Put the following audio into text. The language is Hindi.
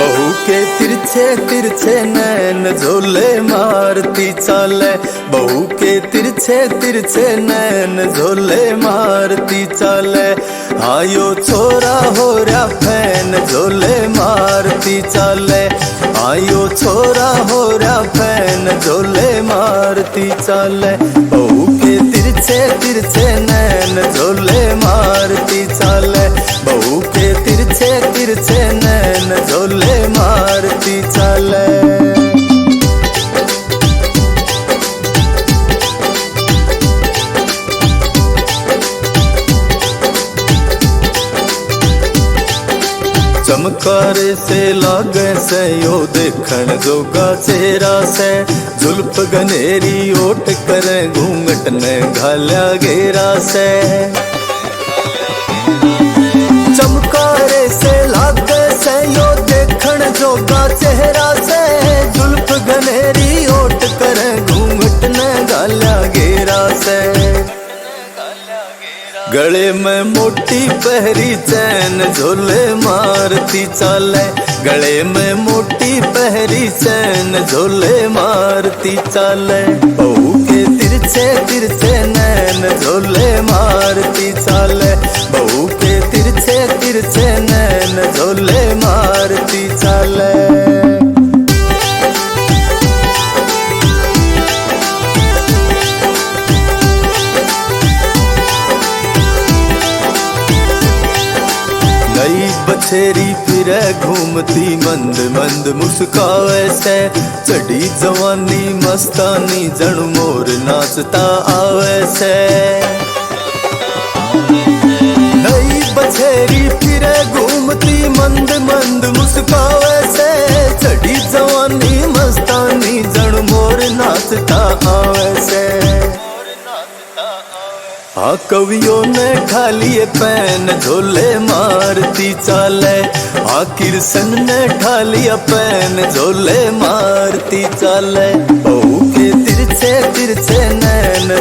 बहू के तिरछे तिरछे नैन झोले मारती चाले, बहू के तिरछे तिरछे नैन झोले मारती चाले। आयो छोरा हो रहा फैन झोले मारती चाले, आयो छोरा हो रहा फैन झोले मारती चाले। बहू के तिरछे तिरछे नैन झोले मारती चाले, बहू के तिरछे तिरछे नैन झोले मारती चाले। चमकारे से लागे से यो देखण जोगा चेहरा से, जुल्फ गनेरी ओट करे घूंघट ने घाल्या घेरा से। चमकारे से लागे से यो देखण जोगा चेहरा से, जुल्फ गनेरी ओट करे घूंघट ने घाल्या घेरा से। गले में मोटी पहरी चैन झोले मारती चाले, गले में मोटी पहरी चैन झोले मारती चाले। बहू के तिरछे तिरछे नैन झोले मारती चाले, बहू के तिरछे तिरछे नैन झोले मारती चाले। नई बछेरी फिरे घूमती मंद मंद मुस्कावे से, चढ़ी जवानी मस्तानी जण मोर नाचता आवे से। नई बछेरी फिरे घूमती मंद मंद मुस्कावे से, चढ़ी जवानी मस्तानी जण मोर नाचता आवे से। हाँ कवियों ने खाली पैन झोले मारती चाले, हाँ किरसन ने ठालिया पैन झोले मारती चाले। बहू के तिरछे तिरछे नैन